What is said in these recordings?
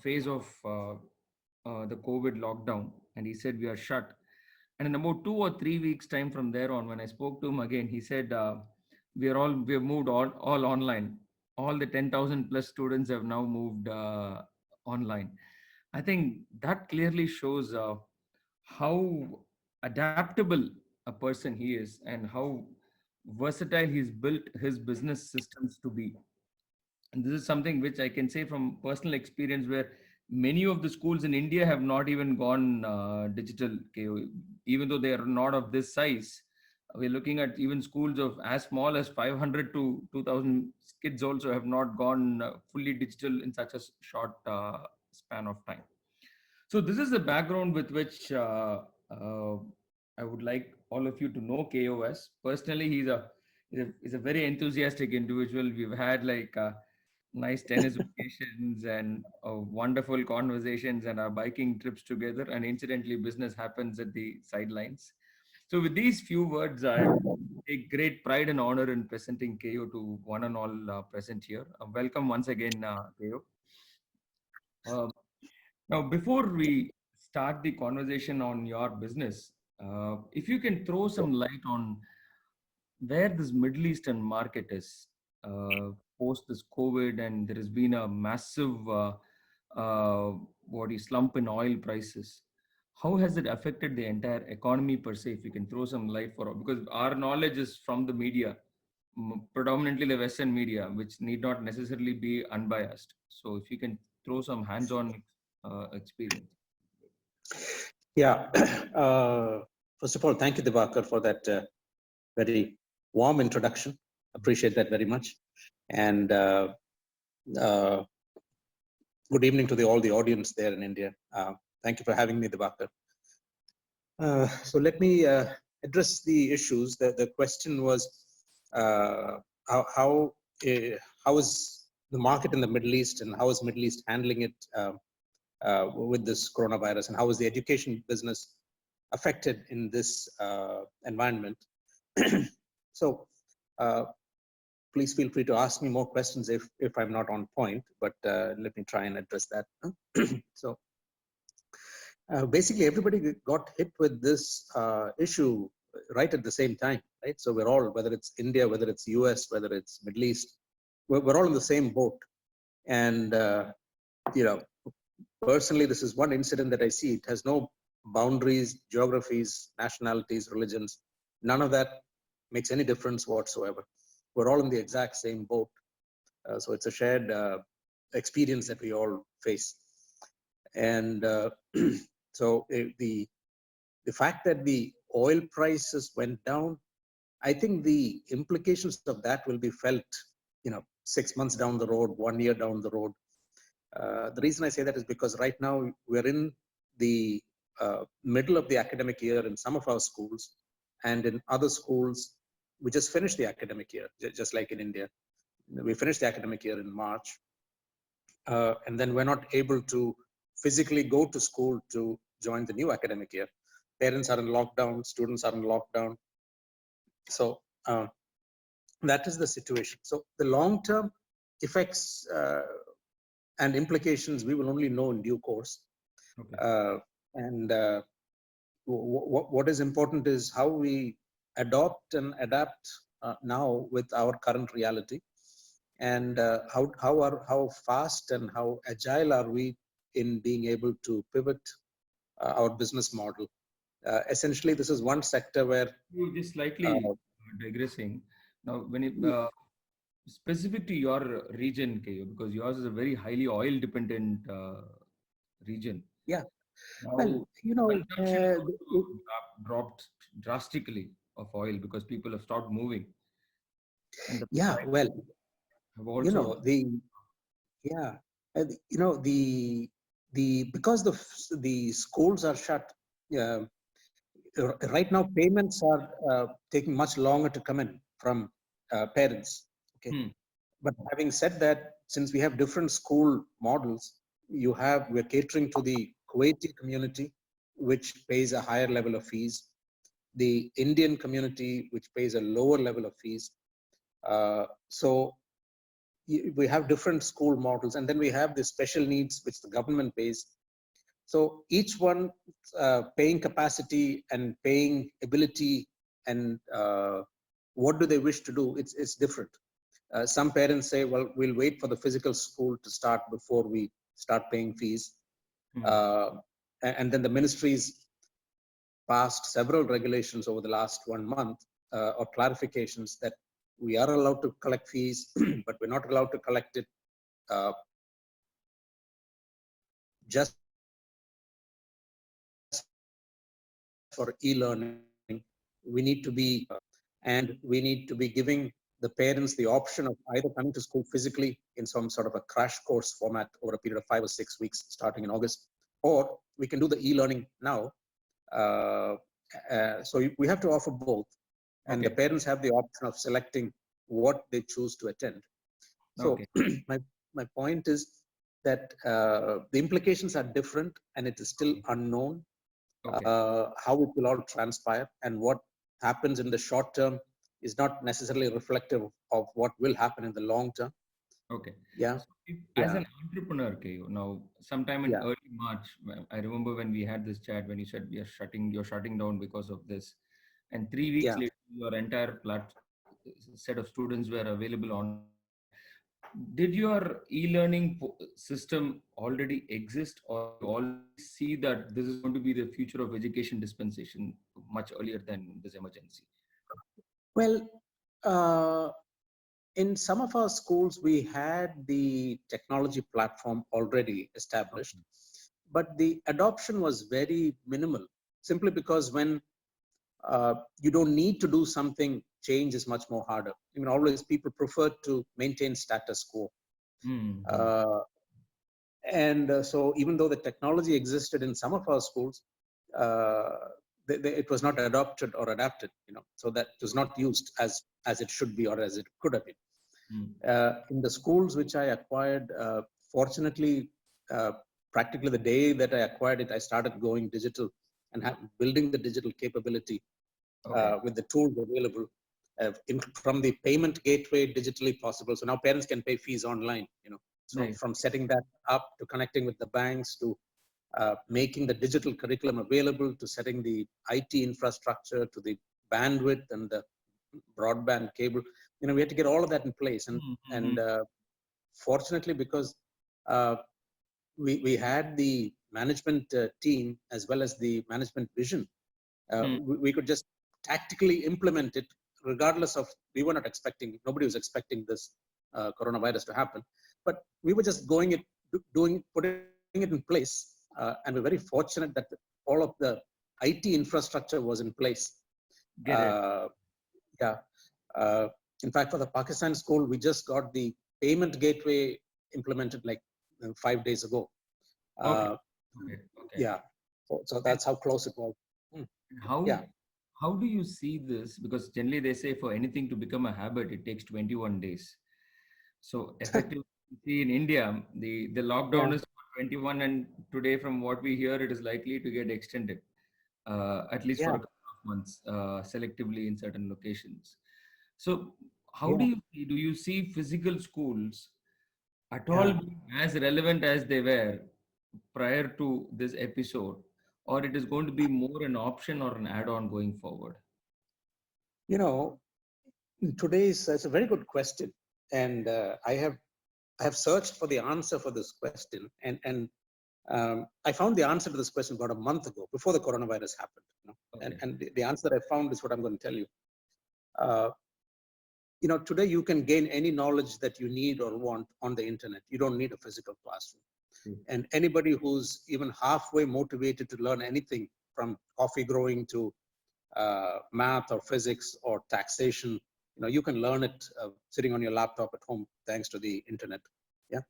phase of the COVID lockdown, and he said we are shut. And in about 2 or 3 weeks time from there on, when I spoke to him again, he said we have moved all online. All the 10,000 plus students have now moved online. I think that clearly shows how adaptable a person he is and how versatile he's built his business systems to be. And this is something which I can say from personal experience, where many of the schools in India have not even gone digital. KO. Even though they are not of this size, we're looking at even schools of as small as 500 to 2,000 kids also have not gone fully digital in such a short span of time. So this is the background with which I would like all of you to know KOS. Personally, he's a very enthusiastic individual. We've had like nice tennis vacations and wonderful conversations and our biking trips together. And incidentally, business happens at the sidelines. So with these few words, I take great pride and honor in presenting KO to one and all present here. Welcome once again, KO. Uh, Now, before we start the conversation on your business, if you can throw some light on where this Middle Eastern market is post this COVID, and there has been a massive slump in oil prices. How has it affected the entire economy per se? If you can throw some light for, because our knowledge is from the media, predominantly the Western media, which need not necessarily be unbiased. So, if you can throw some hands-on experience. Yeah. First of all, thank you, Divakar, for that very warm introduction. Appreciate that very much. And uh, good evening to all the audience there in India. Thank you for having me, Divakar. So let me address the issues. The question was how is the market in the Middle East, and how is Middle East handling it with this coronavirus, and how is the education business affected in this environment? So please feel free to ask me more questions if I'm not on point, but let me try and address that. So basically, everybody got hit with this issue right at the same time, right? So we're all, whether it's India, whether it's US, whether it's Middle East, we're all in the same boat. And, personally, this is one incident that I see. It has no boundaries, geographies, nationalities, religions. None of that makes any difference whatsoever. We're all in the exact same boat. So it's a shared experience that we all face. And so the fact that the oil prices went down, I think the implications of that will be felt, 6 months down the road, 1 year down the road. The reason I say that is because right now we're in the middle of the academic year in some of our schools, and in other schools, we just finished the academic year, just like in India. We finished the academic year in March, and then we're not able to physically go to school to join the new academic year. Parents are in lockdown, students are in lockdown. So that is the situation. So the long-term effects and implications we will only know in due course. Okay. And what is important is how we adopt and adapt now with our current reality, and how fast and how agile are we in being able to pivot our business model. Essentially, this is one sector where you just slightly digressing now when it specific to your region, KU, because yours is a very highly oil dependent region. Yeah. Now, consumption dropped drastically of oil because people have stopped moving. And because the schools are shut, right now payments are taking much longer to come in from parents. Okay. But having said that, since we have different school models, we're catering to the Kuwaiti community, which pays a higher level of fees, the Indian community, which pays a lower level of fees. So we have different school models, and then we have the special needs which the government pays. So each one paying capacity and paying ability and what do they wish to do, it's different. Some parents say, well, we'll wait for the physical school to start before we start paying fees. uh, and then the ministries passed several regulations over the last 1 month, or clarifications that we are allowed to collect fees, but we're not allowed to collect it uh, just for e-learning. We need to be and we need to be giving the parents the option of either coming to school physically in some sort of a crash course format over a period of 5 or 6 weeks starting in August, or we can do the e-learning now. uh, so we have to offer both, and the Okay. parents have the option of selecting what they choose to attend. So Okay. my my point is that the implications are different, and it is still Okay. unknown Okay. how it will all transpire, and what happens in the short term is not necessarily reflective of what will happen in the long term. Okay. Yeah, So as yeah, an entrepreneur, KU, now sometime in yeah, early March, I remember when we had this chat when you said you're shutting down because of this, and 3 weeks yeah. later, your entire set of students were available online. Did your e-learning system already exist, or you already see that this is going to be the future of education dispensation much earlier than this emergency? Well, uh, in some of our schools, we had the technology platform already established, Okay. but the adoption was very minimal, simply because when you don't need to do something, change is much more harder. I mean, always people prefer to maintain status quo. Mm-hmm. Uh, and so even though the technology existed in some of our schools, uh, it was not adopted or adapted, so that it was not used as it should be or as it could have been. In the schools which I acquired, fortunately, uh, practically the day that I acquired it, I started going digital and building the digital capability Okay. with the tools available, from the payment gateway digitally possible. So now parents can pay fees online. So Nice. from setting that up to connecting with the banks to making the digital curriculum available to setting the IT infrastructure to the bandwidth and the broadband cable. We had to get all of that in place, and Mm-hmm. fortunately, because uh, we had the management team as well as the management vision, we could just tactically implement it, regardless of, we were not expecting, nobody was expecting this coronavirus to happen, but we were just putting it in place, and we're very fortunate that all of the IT infrastructure was in place. Get it. Uh, yeah. Uh, in fact, for the Pakistan school, we just got the payment gateway implemented like 5 days ago. Okay. Uh, Okay. Okay. yeah. So And that's how close it was. Mm, how yeah. how do you see this? Because generally they say for anything to become a habit, it takes 21 days. So effectively, see in India, the Yeah. lockdown is for 21, and today, from what we hear, it is likely to get extended, at least for Yeah. a couple of months, selectively in certain locations. So, how Yeah. do you see physical schools at all Yeah. being as relevant as they were prior to this episode, or it is going to be more an option or an add-on going forward? You know, today's it's a very good question, and I have searched for the answer for this question, and I found the answer to this question about a month ago, before the coronavirus happened. And Okay. the answer that I found is what I'm going to tell you. Uh, Today you can gain any knowledge that you need or want on the internet. You don't need a physical classroom. True. And anybody who's even halfway motivated to learn anything, from coffee growing to math or physics or taxation, you can learn it sitting on your laptop at home, thanks to the internet. Yeah.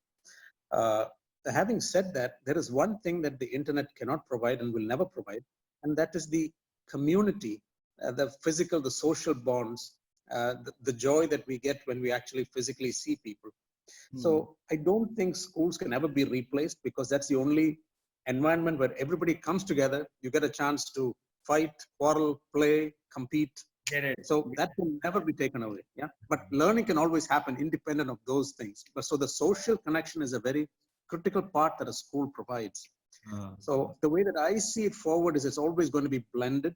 Uh, Having said that, there is one thing that the internet cannot provide and will never provide, and that is the community, the physical, the social bonds, the joy that we get when we actually physically see people. Hmm. So I don't think schools can ever be replaced, because that's the only environment where everybody comes together. You get a chance to fight, quarrel, play, compete, Get it. So that will never be taken away. Yeah. But learning can always happen independent of those things. But so the social connection is a very critical part that a school provides. Uh, So the way that I see it forward is it's always going to be blended.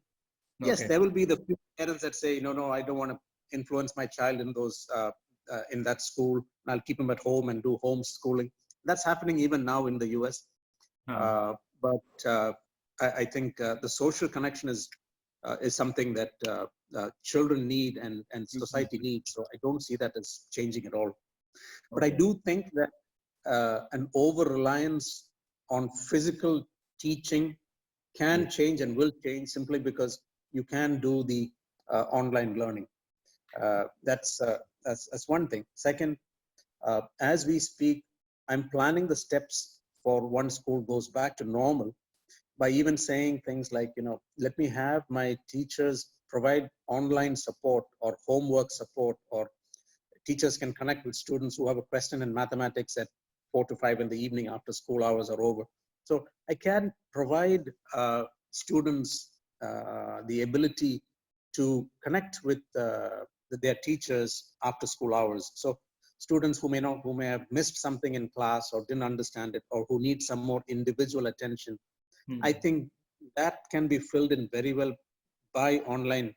Yes, okay. there will be the few parents that say, no, I don't want to influence my child in in that school. I'll keep him at home and do homeschooling. That's happening even now in the US. Uh, But I think the social connection is something that children need and mhm. society needs. So I don't see that as changing at all. But I Okay. do think that an over reliance on physical teaching can Yes. change and will change simply because you can do the online learning. That's one thing. Second, as we speak, I'm planning the steps for once school goes back to normal by even saying things like, let me have my teachers provide online support or homework support, or teachers can connect with students who have a question in mathematics at 4 to 5 in the evening after school hours are over. So I can provide students the ability to connect with their teachers after school hours. So students who may have missed something in class or didn't understand it, or who need some more individual attention, I Hmm. think that can be filled in very well by online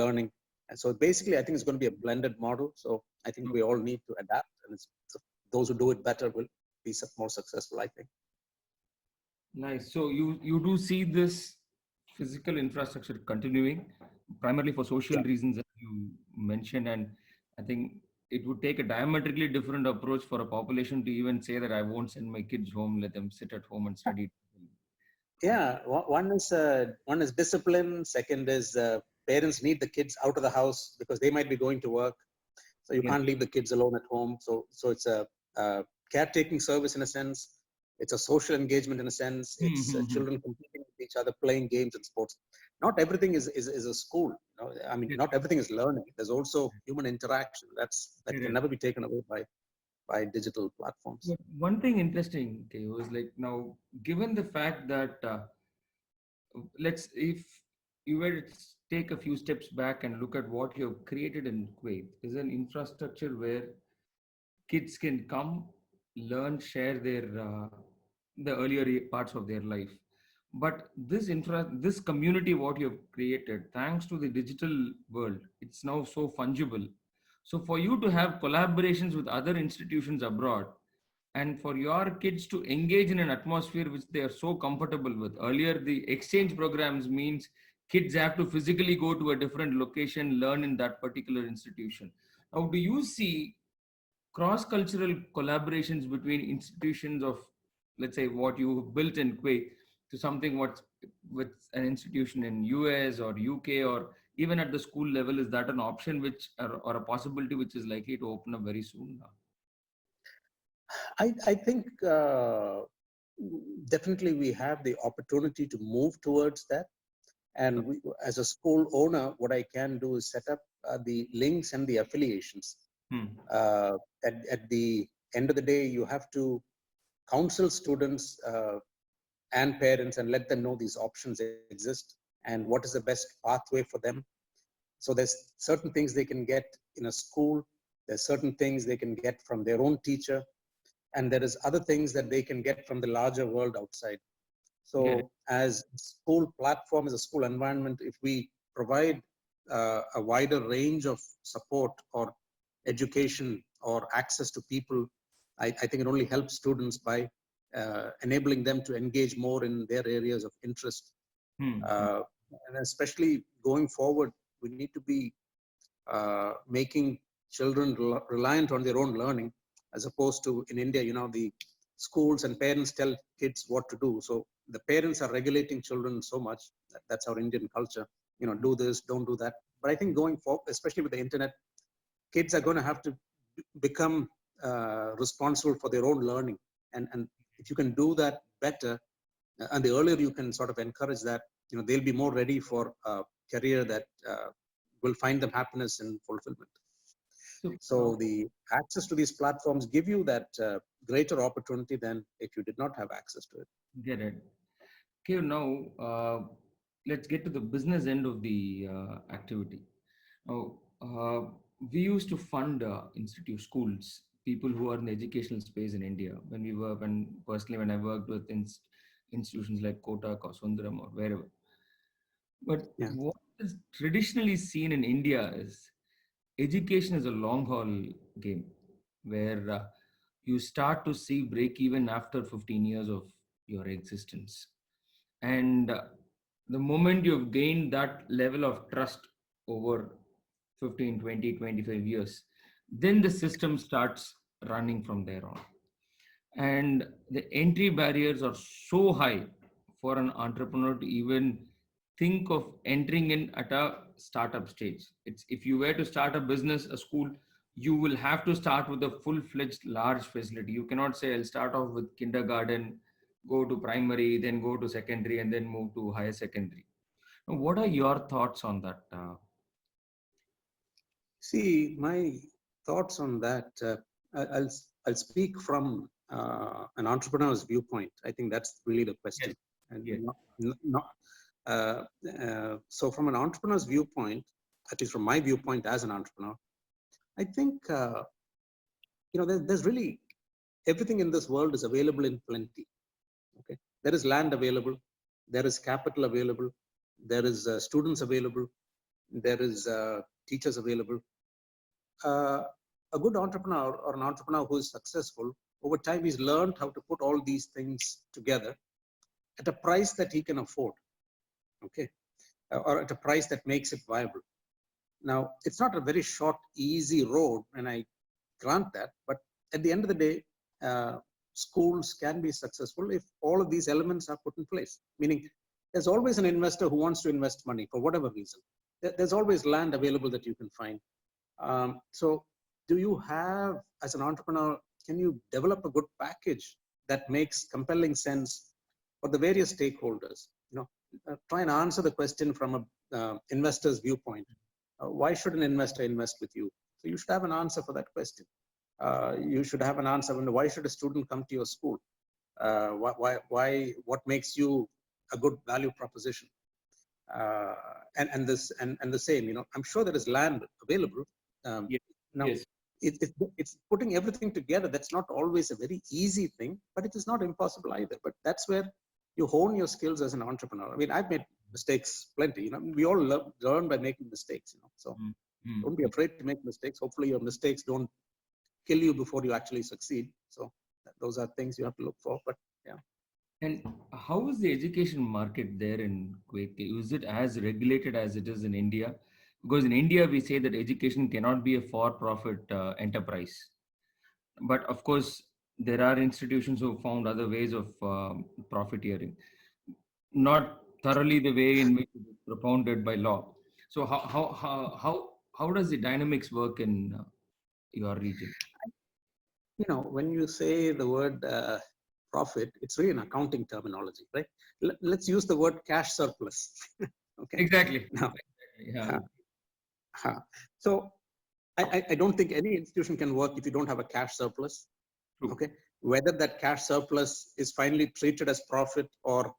learning. And so basically, I think it's going to be a blended model. So I think we all need to adapt, and those who do it better will be more successful, I think. Nice. So you do see this physical infrastructure continuing primarily for social Yeah. reasons, as you mentioned, and I think it would take a diametrically different approach for a population to even say that I won't send my kids home, let them sit at home and study. Yeah. One is discipline. Second is parents need the kids out of the house because they might be going to work. So you Get can't leave the kids alone at home. So it's a caretaking service in a sense. It's a social engagement in a sense. It's it. children competing with each other, playing games and sports. Not everything is a school. I mean, Get not everything is learning. There's also human interaction. That can it. never be taken away by digital platforms. But one thing interesting, okay, was like now, given the fact that let's if you were to take a few steps back and look at what you have created in Kuwait is an infrastructure where kids can come, learn, share their the earlier parts of their life. But this community, what you have created, thanks to the digital world, it's now so fungible. So for you to have collaborations with other institutions abroad, and for your kids to engage in an atmosphere which they are so comfortable with. Earlier, the exchange programs means kids have to physically go to a different location, learn in that particular institution. Now, do you see cross-cultural collaborations between institutions of, let's say, what you built in Kuwait to something what's with an institution in US or UK or even at the school level? Is that an option which or a possibility which is likely to open up very soon now? I think definitely we have the opportunity to move towards that. And as a school owner, what I can do is set up the links and the affiliations. Hmm. At the end of the day, you have to counsel students and parents and let them know these options exist and what is the best pathway for them. So there's certain things they can get in a school. There's certain things they can get from their own teacher, and there is other things that they can get from the larger world outside. Get it. So as school platform, as a school environment, if we provide a wider range of support or education or access to people, I think it only helps students by enabling them to engage more in their areas of interest. Hmm. Hmm. Uh, and especially going forward, we need to be making children reliant on their own learning, as opposed to in India, the schools and parents tell kids what to do. So the parents are regulating children so much. That's our Indian culture. Do this, don't do that. But I think going forward, especially with the internet, kids are going to have to become responsible for their own learning. And if you can do that better, and the earlier you can sort of encourage that, they'll be more ready for a career that will find them happiness and fulfillment. So, So the access to these platforms give you that greater opportunity than if you did not have access to it. get it. Okay, now let's get to the business end of the activity. Now, we used to fund institute schools, people who are in the educational space in India. When I worked with institutions like Kotak or Sundaram or wherever. But Yeah. what is traditionally seen in India is education is a long haul game where you start to see break even after 15 years of your existence. And the moment you've gained that level of trust over 15, 20, 25 years, then the system starts running from there on. And the entry barriers are so high for an entrepreneur to even think of entering in at a startup stage. It's if you were to start a business, a school, you will have to start with a full-fledged large facility. You cannot say I'll start off with kindergarten, go to primary, then go to secondary, and then move to higher secondary. Now, what are your thoughts on that? See, my thoughts on that, I'll speak from an entrepreneur's viewpoint. I think that's really the Yes, question. And yes, not, so from an entrepreneur's viewpoint, at least from my viewpoint as an entrepreneur, I think, there's really everything in this world is available in plenty. Okay. There is land available. There is capital available. There is students available. There is teachers available. uh, a good entrepreneur or an entrepreneur who is successful, over time he's learned how to put all these things together at a price that he can afford, okay, or at a price that makes it viable. Now, it's not a very short, easy road, and I grant that, but at the end of the day, uh, schools can be successful if all of these elements are put in place. Meaning, there's always an investor who wants to invest money for whatever reason. There's always land available that you can find. So, do you have, as an entrepreneur, can you develop a good package that makes compelling sense for the various stakeholders? Try and answer the question from a investor's viewpoint. Why should an investor invest with you? So you should have an answer for that question. You should have an answer. Why should a student come to your school? What makes you a good value proposition? uh, and the same, I'm sure there is land available. um, yes, now yes. it's putting everything together. That's not always a very easy thing, but it is not impossible either. But that's where you hone your skills as an entrepreneur. I mean, I've made mistakes plenty. We all learn by making mistakes. So Mm, mm, don't be mm. afraid to make mistakes. Hopefully your mistakes don't kill you before you actually succeed. So those are things you have to look for. But yeah. And how is the education market there in Kuwait? Is it as regulated as it is in India? Because in India, we say that education cannot be a for-profit enterprise. But of course, there are institutions who found other ways of profiteering, not thoroughly the way in which it is propounded by law. So how does the dynamics work in your region? When you say the word profit, it's really an accounting terminology, right? Let's use the word cash surplus. Okay. Exactly. Now, Yeah. uh, so I don't think any institution can work if you don't have a cash surplus. True. Okay. Whether that cash surplus is finally treated as profit or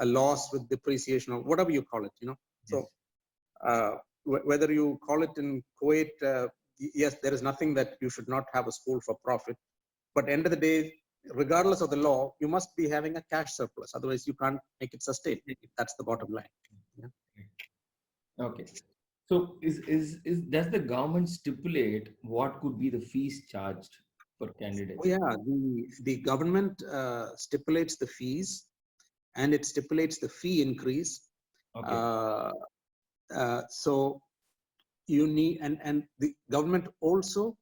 a loss with depreciation or whatever you call it. Yes. So whether you call it in Kuwait, yes, there is nothing that you should not have a school for profit. But end of the day, regardless of the law, you must be having a cash surplus. Otherwise, you can't make it sustain. That's the bottom line. Yeah. Okay. So is does the government stipulate what could be the fees charged per Oh candidate? yeah, the government stipulates the fees, and it stipulates the fee increase. Okay. Uh, so you need, and the government also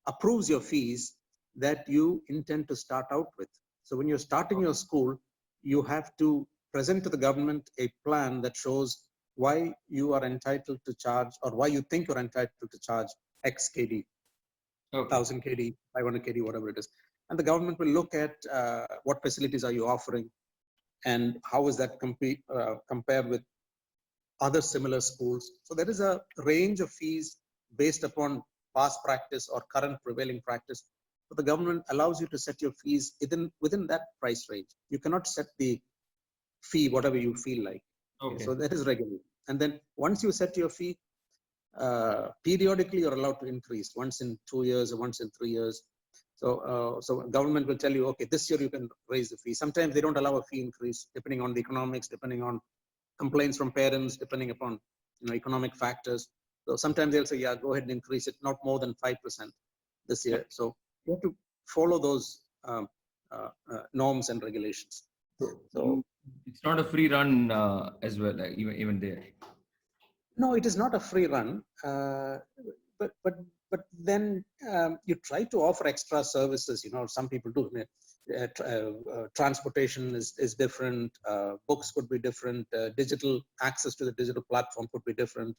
approves your fees that you intend to start out with. So when you're starting your school, you have to present to the government a plan that shows why you are entitled to charge, or why you think you're entitled to charge X KD, Okay. 1000 KD, 500 KD, whatever it is. And the government will look at what facilities are you offering, and how is that compared with other similar schools. So there is a range of fees based upon past practice or current prevailing practice. So the government allows you to set your fees within that price range. You cannot set the fee whatever you feel like. Okay, Okay. so that is regular. And then once you set your fee, periodically you're allowed to increase once in 2 years or once in 3 years. So government will tell you, okay, this year you can raise the fee. Sometimes they don't allow a fee increase depending on the economics, depending on complaints from parents, depending upon economic factors. So sometimes they'll say, yeah, go ahead and increase it, not more than 5% this year. So you have to follow those norms and regulations. So So it's not a free run as well, even there. no, it is not a free run, but but but then you try to offer extra services. Some people do. Transportation is different. Books could be different. Digital access to the digital platform could be different.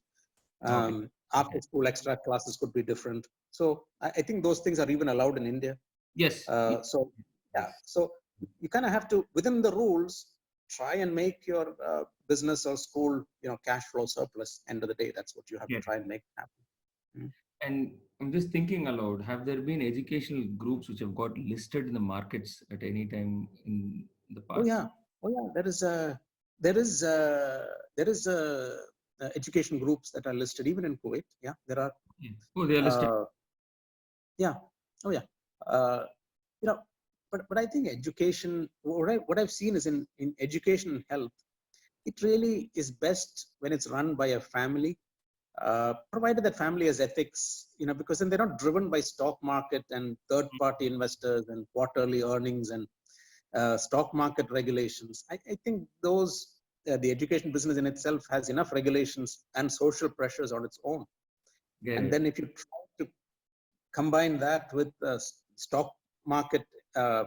Okay. After school extra classes could be different. So I think those things are even allowed in India. Yes. So yeah, Yes. so you kind of have to, within the rules, try and make your business or school, cash flow surplus. End of the day, that's what you have to Yes. try and make happen. Mm. And I'm just thinking aloud, have there been educational groups which have got listed in the markets at any time in the Oh past? yeah, oh yeah. There is there is education groups that are listed even in Kuwait. Yeah, there are. Yeah. Oh, they are listed. Uh, yeah, oh yeah. Uh, you know, but I think education. What I've seen is in education and health, it really is best when it's run by a family, provided that family has ethics, because then they're not driven by stock market and third party investors and quarterly earnings and stock market regulations. I think those, the education business in itself has enough regulations and social pressures on its own. Get And it. then if you try to combine that with stock market uh,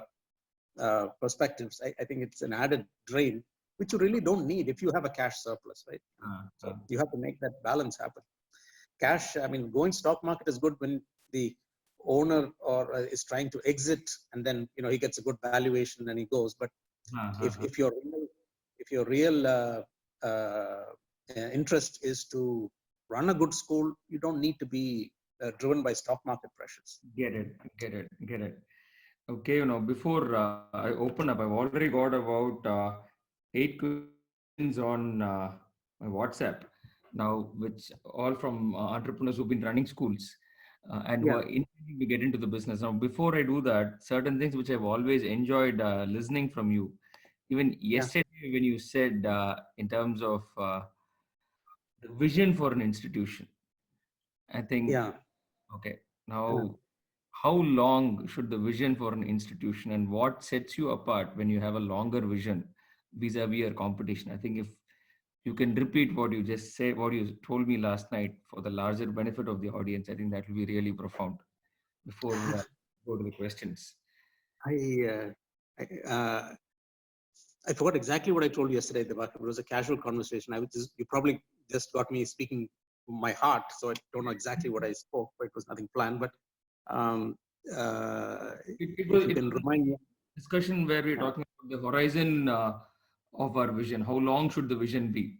perspectives, I think it's an added drain, which you really don't need if you have a cash surplus, right? Uh, So uh, you have to make that balance happen. Cash, I mean, going stock market is good when the owner or is trying to exit, and then he gets a good valuation and he goes. But uh, if uh. if your real, if your real uh, interest is to run a good school, you don't need to be driven by stock market pressures. Get it. Get it. Get it. Okay, before I open up, I've already got about 8 questions on my WhatsApp now, which all from entrepreneurs who've been running schools and who Yeah, are intending to get into the business. Now, before I do that, certain things which I've always enjoyed listening from you, even yeah, yesterday when you said in terms of the vision for an institution, I think, yeah. okay, Yeah. now how long should the vision for an institution and what sets you apart when you have a longer vision vis-a-vis your competition? I think if you can repeat what you just said, what you told me last night for the larger benefit of the audience, I think that will be really profound before go to the questions. I, I forgot exactly what I told you yesterday, Devak. It was a casual conversation. You probably just got me speaking my heart, so I don't know exactly what I spoke, but it was nothing planned. But um, uh, if you It can was remind me, a discussion where we're uh, talking about the horizon of our vision. How long should the vision be?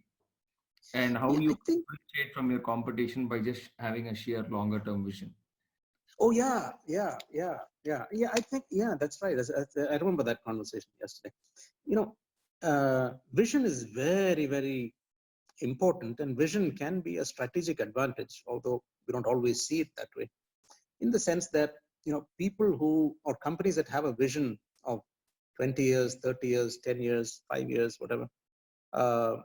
And how yeah, you I think. differentiate from your competition by just having a sheer longer term vision. Oh yeah. I think that's right. I remember that conversation yesterday. You know, vision is very, very important, and vision can be a strategic advantage, although we don't always see it that way. In the sense that people who, or companies that have a vision of 20 years, 30 years, 10 years, 5 years, whatever, uh,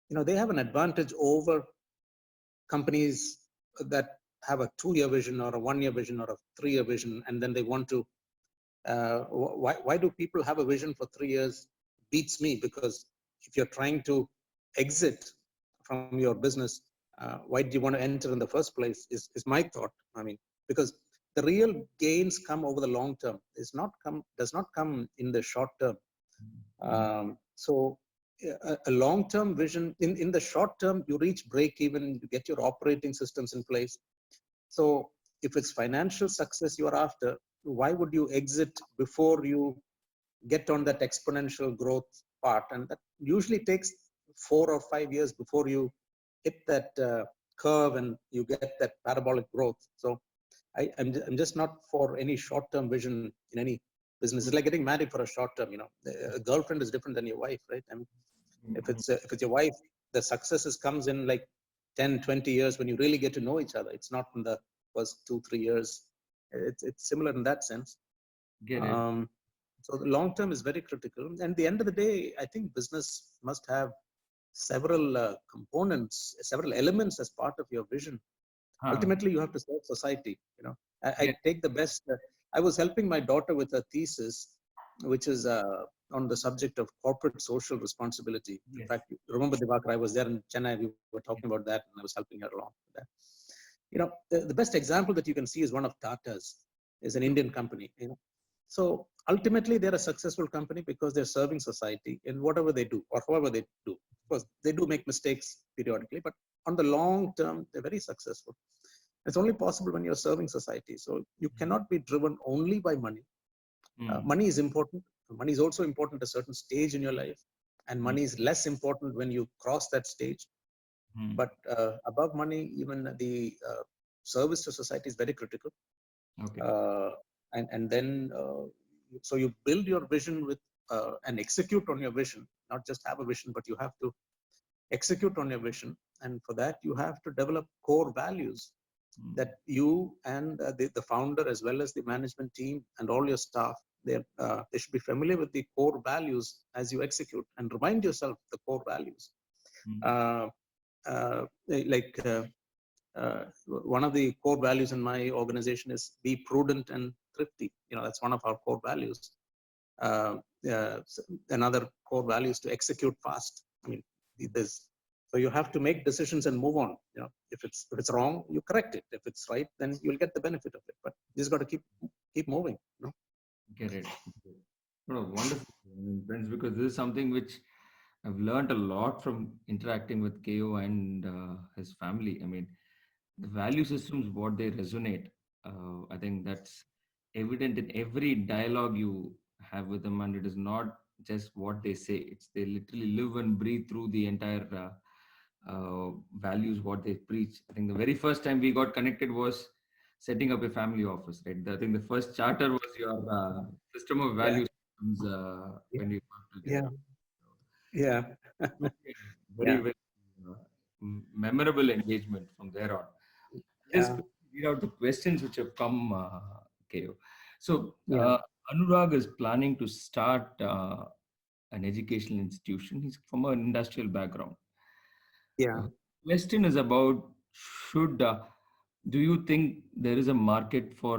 they have an advantage over companies that have a 2-year vision or a 1-year vision or a 3-year vision, and then they want to why do people have a vision for 3 years? Beats me, because if you're trying to exit from your business, why do you want to enter in the first place? Is my thought. I mean, because the real gains come over the long term. Does not come in the short term. Mm. So a long-term vision, in the short term, you reach break even, you get your operating systems in place. So if it's financial success you're after, why would you exit before you get on that exponential growth part? And that usually takes 4 or 5 years before you hit that curve and you get that parabolic growth. So I'm just not for any short-term vision in any business. It's like getting married for a short term. A girlfriend is different than your wife, right? I mean, if it's your wife, the successes comes in like 10, 20 years when you really get to know each other. It's not in the first 2, 3 years. It's similar in that sense. Get it. Um, so the long term is very critical. And at the end of the day, I think business must have several components, several elements as part of your vision. Huh. Ultimately, you have to serve society. I Get. take the best. I was helping my daughter with a thesis, which is on the subject of corporate social responsibility. In Yes. fact, you remember Divakar, I was there in Chennai. We were talking about that, and I was helping her along with that. The best example that you can see is one of Tata's, is an Indian company. So ultimately, they're a successful company because they're serving society in whatever they do or however they do. Of course, they do make mistakes periodically, but on the long term, they're very successful. It's only possible when you're serving society. So you cannot be driven only by money. Mm. Money is important. Money is also important at a certain stage in your life, and Mm. money is less important when you cross that stage. Mm. But above money, even the service to society is very critical. Okay. Uh, and then so you build your vision with and execute on your vision. Not just have a vision, but you have to execute on your vision. And for that, you have to develop core values Mm. that you and the founder, as well as the management team and all your staff, they should be familiar with the core values as you execute, and remind yourself the core values. Mm. Uh, like one of the core values in my organization is be prudent and thrifty. That's one of our core values. Uh, Another core value is to execute fast. I mean, there's so you have to make decisions and move on. If it's wrong, you correct it. If it's right, then you'll get the benefit of it. But you just got to keep moving. Get it. No, wonderful, I mean, friends, because this is something which I've learned a lot from interacting with KO and his family. I mean, the value systems, what they resonate. I think that's evident in every dialogue you have with them, and it is not just what they say. It's they literally live and breathe through the entire values what they preach. I think the very first time we got connected was setting up a family office, right? I think the first charter was your system of Yeah, value systems yeah, when we got yeah, together. yeah, Okay, very, yeah, very uh, memorable engagement from there on. Just yeah, read out the questions which have come, KO. So, yeah, Anurag is planning to start an educational institution. He's from an industrial background. yeah. Uh, Question is about should do you think there is a market for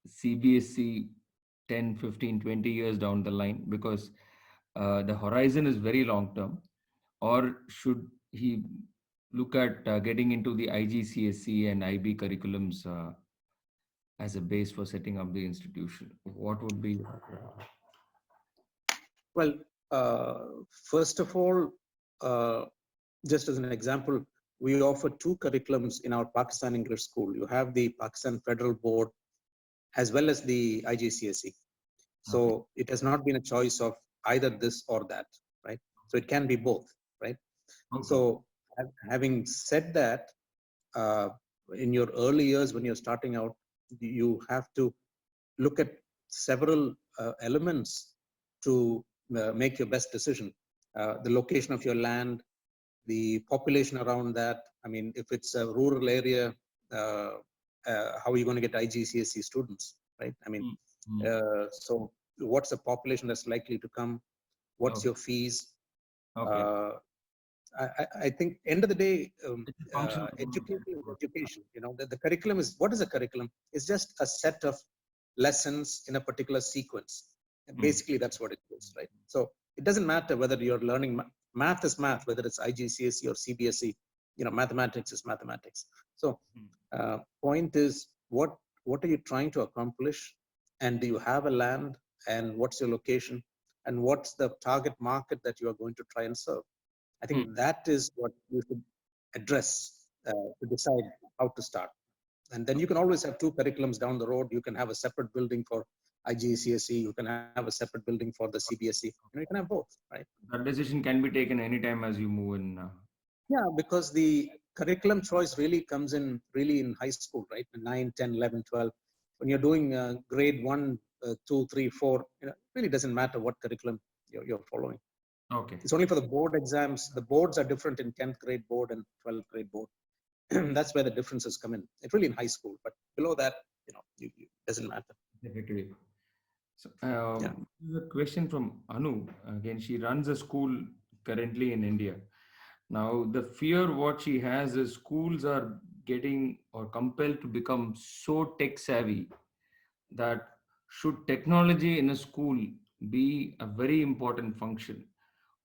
CBSE 10, 15, 20 years down the line, because the horizon is very long term, or should he look at getting into the IGCSE and IB curriculums as a base for setting up the institution? What would be Well, first of all, uh, just as an example, we offer two curriculums in our Pakistan English School. You have the Pakistan Federal Board as well as the IGCSE. okay? So it has not been a choice of either this or that, right? So it can be both, right? Okay. So having said that, uh, in your early years when you're starting out, you have to look at several elements to make your best decision. The location of your land, the population around that. I mean, if it's a rural area, uh, how are you going to get IGCSE students, right? I mean, Mm, mm. so what's the population that's likely to come? What's Okay. your fees? Okay. Uh, I think end of the day, It's a function of education is education. The curriculum is what is a curriculum? It's just a set of lessons in a particular sequence. mm, Basically, that's what it is, right? So it doesn't matter whether you're learning math is math, whether it's IGCSE or CBSE. Mathematics is mathematics. So mm, point is what are you trying to accomplish, and do you have a land, and what's your location, and what's the target market that you are going to try and serve? I mm. think that is what you should address to decide how to start. And then you can always have two curriculums down the road. You can have a separate building for IGCSE. You can have a separate building for the CBSE. You can have both, right? That decision can be taken anytime as you move in. Yeah, because the curriculum choice really comes in really in high school, right? 9, 10, 11, 12. When you're doing grade 1, 2, 3, 4, it really doesn't matter what curriculum you're following. Okay. It's only for the board exams. The boards are different in 10th grade board and 12th grade board. That's where the differences come in. It's really in high school, but below that, doesn't matter. Definitely. So, Yeah. a question from Anu. Again, she runs a school currently in India. Now, the fear what she has is schools are getting or compelled to become so tech savvy that should technology in a school be a very important function,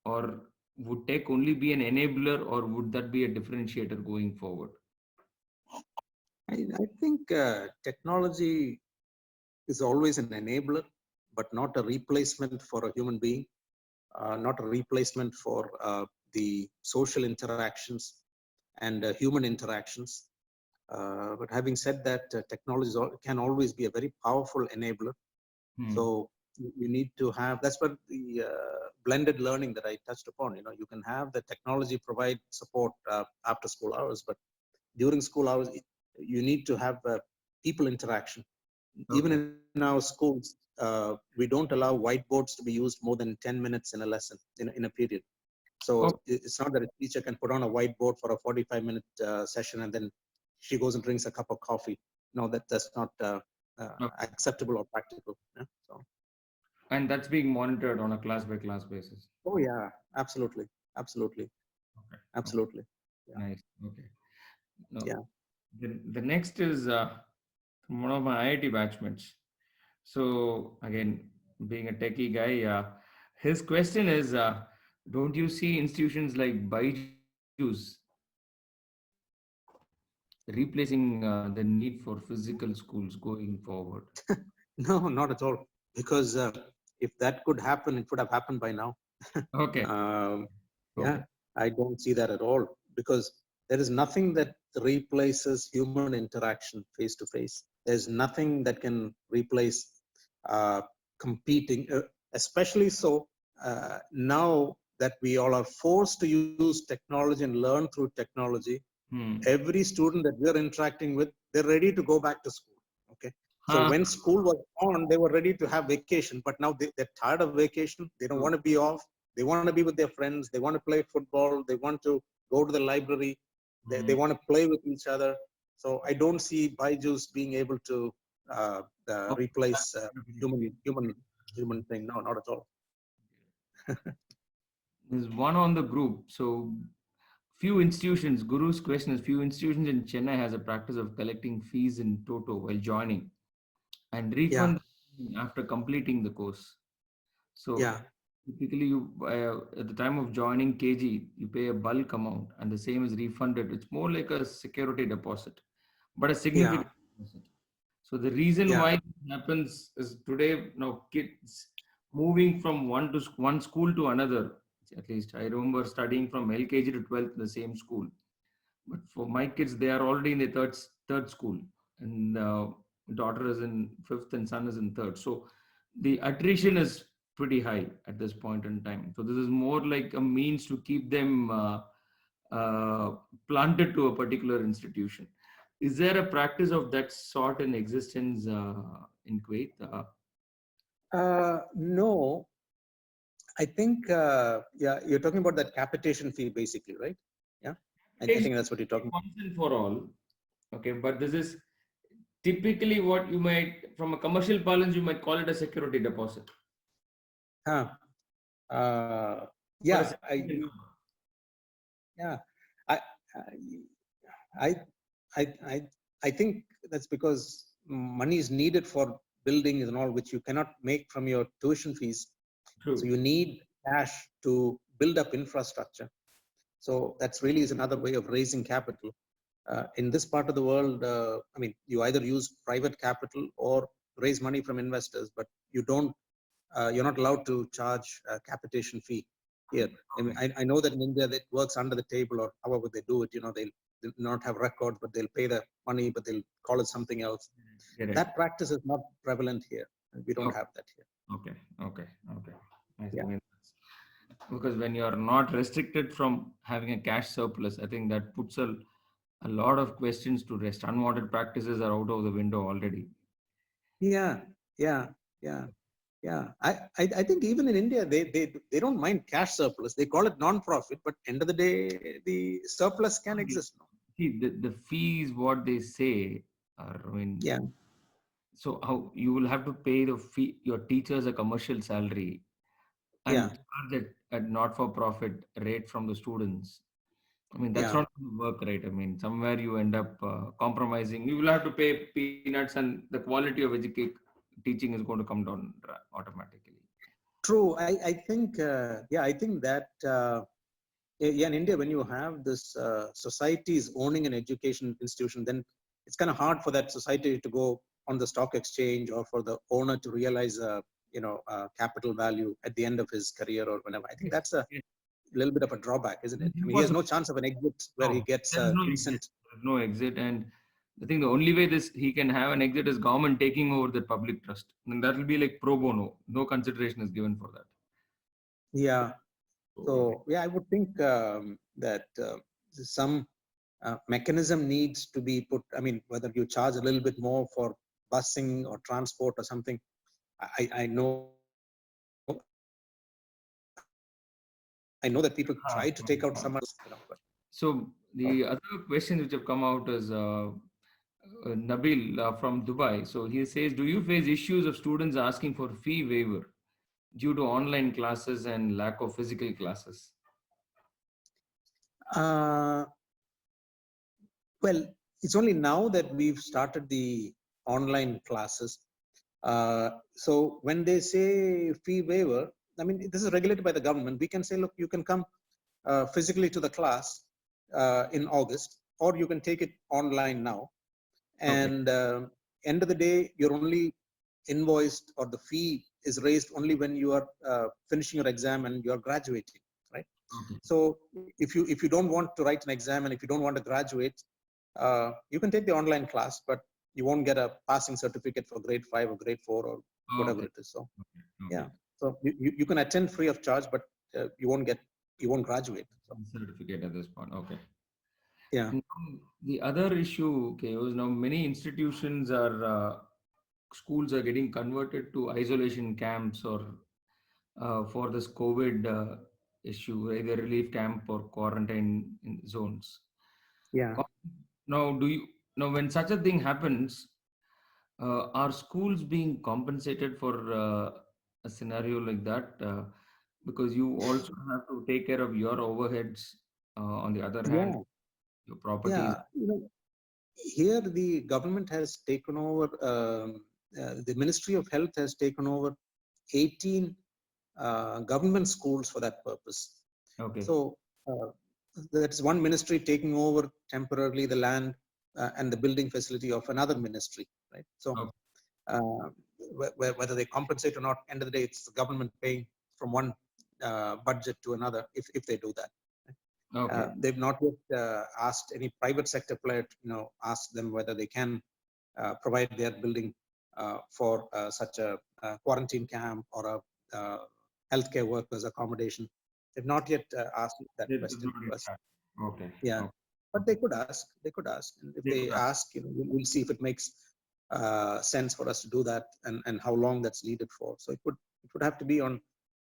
or would tech only be an enabler, or would that be a differentiator going forward? I think technology is always an enabler, but not a replacement for a human being, not a replacement for the social interactions and human interactions. But having said that, technology can always be a very powerful enabler. Hmm. So you need to have, that's what the blended learning that I touched upon. You can have the technology provide support after school hours, but during school hours, you need to have people interaction. Even Okay. in our schools, we don't allow whiteboards to be used more than 10 minutes in a lesson, in a period. So Okay. it's not that a teacher can put on a whiteboard for a 45-minute session and then she goes and drinks a cup of coffee. No, that's not Okay. acceptable or practical. Yeah? So, And that's being monitored on a class by class basis. oh yeah, absolutely, absolutely, Okay. Okay. absolutely. Yeah, Nice. Okay. No, yeah. the next is from one of my IIT batchmates. So again, being a techie guy, his question is, don't you see institutions like Byju's replacing the need for physical schools going forward? No, not at all. Because if that could happen, it would have happened by now. Okay. Um, Okay. yeah, I don't see that at all because there is nothing that replaces human interaction face to face. There's nothing that can replace uh, competing, especially so now that we all are forced to use technology and learn through technology. Hmm. Every student that we're interacting with, they're ready to go back to school. Okay. So Huh. when school was on, they were ready to have vacation, but now they're tired of vacation. They don't True. want to be off. They want to be with their friends. They want to play football. They want to go to the library. They Hmm. want to play with each other. So I don't see Byju's being able to Okay. replace human thing. No, not at all. There's one on the group. So few institutions, Guru's question is, few institutions in Chennai has a practice of collecting fees in toto while joining and Yeah, refund after completing the course. So yeah, typically, you at the time of joining KG, you pay a bulk amount, and the same is refunded. It's more like a security deposit, but a yeah, significant deposit. So the reason yeah, why it happens is today now kids moving from one school to another. At least I remember studying from LKG to 12th in the same school. But for my kids, they are already in the third school, and daughter is in fifth, and son is in third. So the attrition is pretty high at this point in time. So this is more like a means to keep them uh, planted to a particular institution. Is there a practice of that sort in existence in Kuwait? no, I think, yeah, you're talking about that capitation fee basically, right? Yeah. I Capitation think that's what you're talking once and for all. Okay, but this is typically what you might, from a commercial parlance, you might call it a security deposit. about. For a Yeah, significant number. yeah, I, I, I, I, I think that's because money is needed for buildings and all, which you cannot make from your tuition fees. So True. you need cash to build up infrastructure. So that's really is another way of raising capital. In this part of the world, I mean, you either use private capital or raise money from investors, but you're not allowed to charge a capitation fee here. I mean, Okay. I know that in India that works under the table or however they do it. They'll not have records, but they'll pay the money, but they'll call it something else. Get it. That practice is not prevalent here. We don't Okay. have that here. Okay. Okay. Okay. I Yeah. think because when you are not restricted from having a cash surplus, I think that puts a lot of questions to rest. Unwanted practices are out of the window already. Yeah. Yeah. Yeah. Yeah, I think even in India, they don't mind cash surplus. They call it non-profit, but end of the day, the surplus can exist. No? See, the fees, what they say, are, I mean, Yeah, so how you will have to pay the fee, your teachers a commercial salary yeah, and charge it at not-for-profit rate from the students. I mean, that's yeah. not going to work, right? I mean, somewhere you end up compromising. You will have to pay peanuts, and the quality of teaching is going to come down automatically. True. I think yeah, I think that yeah, in India, when you have this societies owning an education institution, then it's kind of hard for that society to go on the stock exchange or for the owner to realize capital value at the end of his career or whenever. I think Yes, that's a yes. little bit of a drawback, isn't it? It's I mean, he has impossible. no chance of an exit where he No, gets there is a no exit. decent. There is no exit, and I think the only way this he can have an exit is government taking over the public trust, and that will be like pro bono. No consideration is given for that. Yeah. So, So yeah, I would think that some mechanism needs to be put. I mean, whether you charge a little bit more for busing or transport or something. I know that people try to take out some uh, other but so the other questions which have come out is Nabil from Dubai. So he says, do you face issues of students asking for fee waiver due to online classes and lack of physical classes? uh, well, it's only now that we've started the online classes. So when they say fee waiver, I mean, this is regulated by the government. We can say, look, you can come physically to the class in August, or you can take it online now. Okay. And end of the day, you're only invoiced or the fee is raised only when you are finishing your exam and you are graduating, right? Okay. So if you don't want to write an exam and if you don't want to graduate, you can take the online class, but you won't get a passing certificate for grade 5 or grade 4 or whatever Okay. it is. So Okay. yeah, so you can attend free of charge, but you won't graduate. So Certificate at this point. Okay. yeah, Now, the other issue, okay, was now many institutions are schools are getting converted to isolation camps or for this COVID issue, either relief camp or quarantine zones. yeah, Now, now when such a thing happens, are schools being compensated for a scenario like that? Because you also have to take care of your overheads. On the other hand, yeah, your properties. yeah. Here the government has taken over. The Ministry of Health has taken over 18 government schools for that purpose. Okay. So that's one ministry taking over temporarily the land and the building facility of another ministry, right? So Okay. uh, whether they compensate or not, end of the day, it's the government paying from one budget to another if they do that. Okay. They've not yet asked any private sector player to, ask them whether they can provide their building for such a quarantine camp or a healthcare workers accommodation. They've not yet asked that It does question not to yet us. happen. Okay. Yeah, Okay. but they could ask. They could ask, and if They they could have. ask, we'll see if it makes sense for us to do that and how long that's needed for. So it would have to be on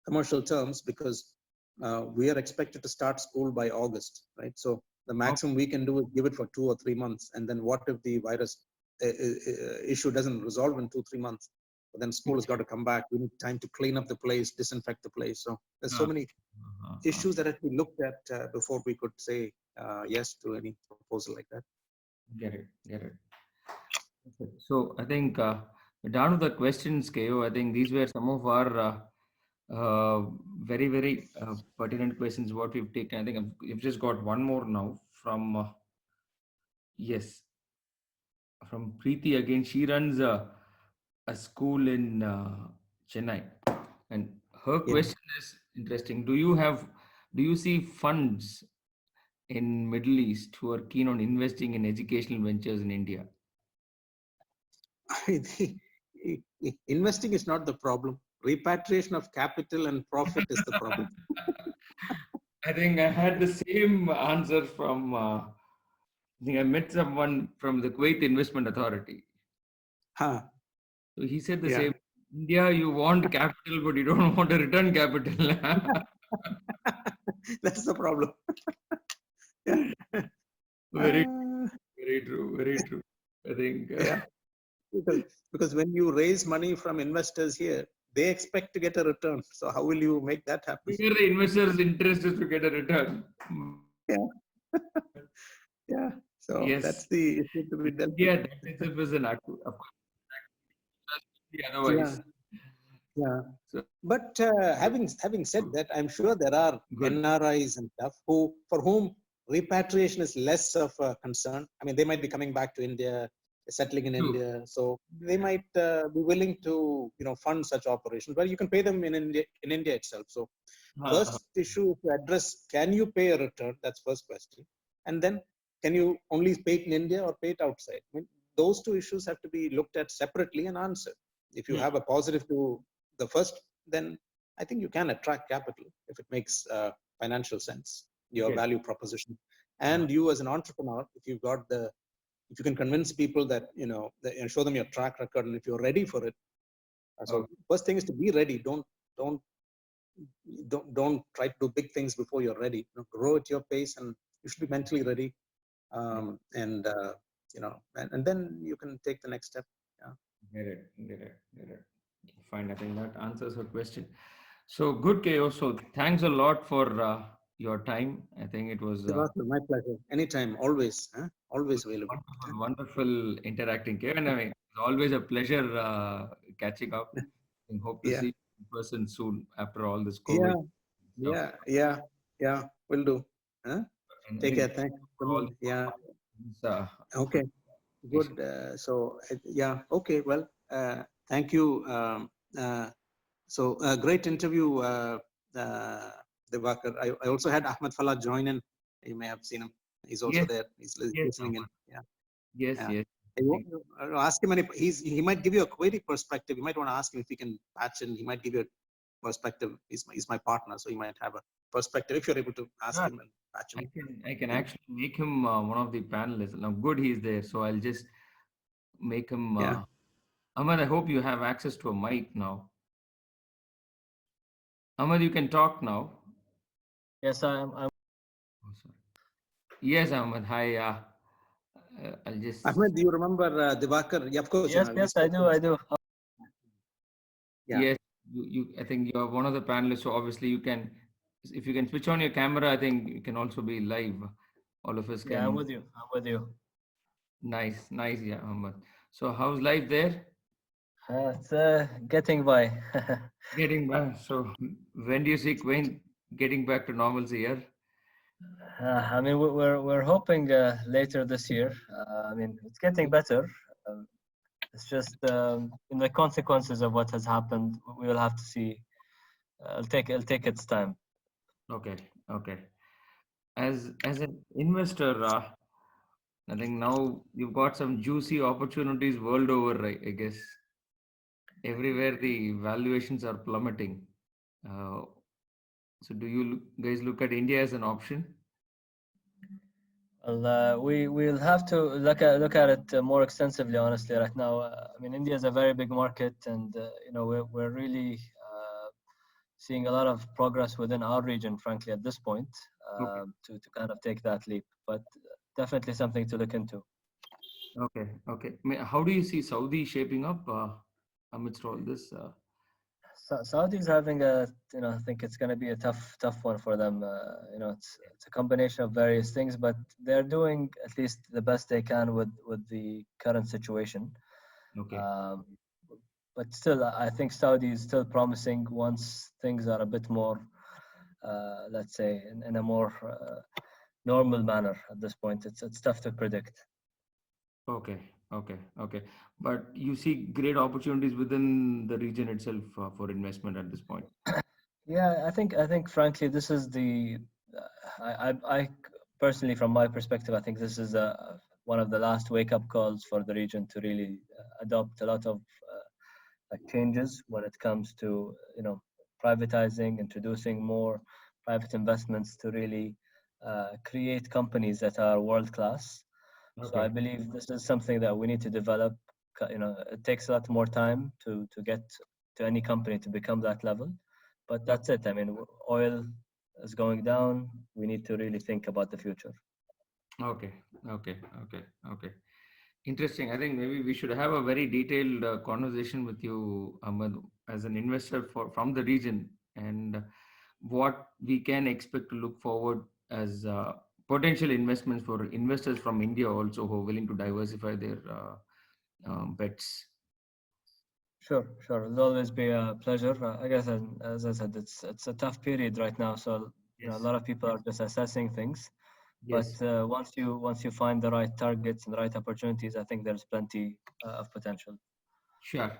commercial terms because we are expected to start school by August, right? So the Okay. maximum we can do is give it for 2 or 3 months, and then what if the virus issue doesn't resolve in 2 3 months? But then school has got to come back. We need time to clean up the place, disinfect the place. So there's so Uh, many issues that have to be looked at before we could say yes to any proposal like that. get it. Get it. Okay. So I think we're down to the questions, KO. I think these were some of our very, very pertinent questions what we've taken. I think we've just got one more now from, yes, from Preeti again. She runs a school in Chennai. And her Yeah. question is interesting. Do you see funds in Middle East who are keen on investing in educational ventures in India? Investing is not the problem. Repatriation of capital and profit is the problem. I think I had the same answer from. I think I met someone from the Kuwait Investment Authority. Huh. So he said the Yeah. same. India, you want capital, but you don't want to return capital. That's the problem. Yeah. Very, Uh, very true. Very true. I think yeah. Because when you raise money from investors here, they expect to get a return. So how will you make that happen? here the investors' interest is to get a return. Yeah. Yeah. So Yes, that's the issue to be dealt with. India, that itself is an act. Of course, Yeah. otherwise. Yeah. So But having said that, I'm sure there are good. NRIs and stuff for whom repatriation is less of a concern. I mean, they might be coming back to India, settling in True. India, so they might be willing to fund such operations. But you can pay them in India itself. So Uh, first issue to address: can you pay a return? That's first question, and then can you only pay it in India or pay it outside? I mean, those two issues have to be looked at separately and answered. If you have a positive to the first, then I think you can attract capital if it makes financial sense, your okay. value proposition. And you as an entrepreneur, if you can convince people that, show them your track record, and if you're ready for it. So Okay. first thing is to be ready. Don't, don't try to do big things before you're ready. Grow at your pace, and you should be mentally ready. And then you can take the next step. Yeah. Get it. Get it. Get it. Fine. I think that answers her question. So good, KO. So thanks a lot for your time. I think it was Sivasan, my pleasure. Anytime, always, huh? Always available. wonderful, wonderful interacting, KO. And I mean, it's always a pleasure catching up. And hope to Yeah. see you in person soon after all this COVID Yeah. stuff. Yeah. Yeah. Yeah. Will do. Huh? And I Take care. think Thanks. for all Yeah. these Okay. Good. appreciate. Yeah. Okay. Well, thank you. Great interview, uh, Devakar. I also had Ahmed Falah join in. You may have seen him. He's also Yes, there. He's yes, listening in. Yeah. yes, Yeah. yes. You I want think to ask him any. He might give you a query perspective. You might want to ask him if he can patch in. He might give you a perspective. He's my partner, so he might have a perspective if you're able to ask yeah, him and patch him. I can Yeah. actually make him one of the panelists. Now, good, he's there, so I'll just make him. Yeah. Ahmed, I hope you have access to a mic now. Ahmed, you can talk now. Yes, I'm. Oh, sorry. Yes, Ahmed. Hi. I'll just. Ahmed, do you remember Devakar? Yeah, of course. Yes, We yes, I spoke to do. him. I do. Yeah. Yes, I think you are one of the panelists, so obviously you can. If you can switch on your camera, I think you can also be live. All of us Yeah, I'm can. with you. I'm with you. Nice, nice, yeah, Ahmed. So, how's life there? It's getting by. Getting back. So, when do you see Queen getting back to normalcy here? I mean, we're hoping later this year. I mean, it's getting better. It's just the consequences of what has happened. We will have to see. It'll take its time. Okay, okay. As an investor, I think now you've got some juicy opportunities world over. I guess everywhere the valuations are plummeting. Uh, so, do you guys look at India as an option? Well, we'll have to look at it more extensively. Honestly, right now, I mean, India is a very big market, and we're really seeing a lot of progress within our region, frankly, at this point, Okay, to kind of take that leap. But definitely something to look into. okay, okay. I mean, how do you see Saudi shaping up amidst all this? Saudi's having I think it's going to be a tough one for them. It's a combination of various things, but they're doing at least the best they can with the current situation. Okay. Um, but still, I think Saudi is still promising once things are a bit more, let's say, in a more normal manner at this point. It's tough to predict. Okay, okay, okay. But you see great opportunities within the region itself for investment at this point. Yeah, I think frankly, this is the I personally, from my perspective, I think this is one of the last wake up calls for the region to really adopt a lot of like changes when it comes to privatizing, introducing more private investments to really create companies that are world class. So I Okay, believe this is something that we need to develop. It takes a lot more time to get. to any company to become that level. But that's it. I mean, oil is going down. We need to really think about the future. Okay, okay. Interesting. I think maybe we should have a very detailed conversation with you, Ahmed, as an investor from the region, and what we can expect to look forward as potential investments for investors from India also who are willing to diversify their bets. Sure, sure. It'll always be a pleasure. I guess, as I said, it's a tough period right now. So a Yes, lot of people are just assessing things. But yes. once you find the right targets and the right opportunities, I think there's plenty of potential. Sure.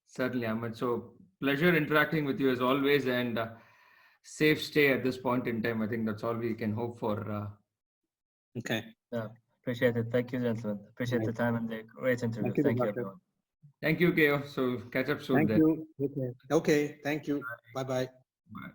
Certainly, Ahmed. So pleasure interacting with you as always, and safe stay at this point in time. I think that's all we can hope for. Okay. Yeah, appreciate it. Thank you, gentlemen. Appreciate the Right. time and the great interview. Thank you, Thank you, Dr. everyone. Thank you, Keo. So catch up soon Thank then. you. Okay. Okay. Thank you. Bye bye. Bye.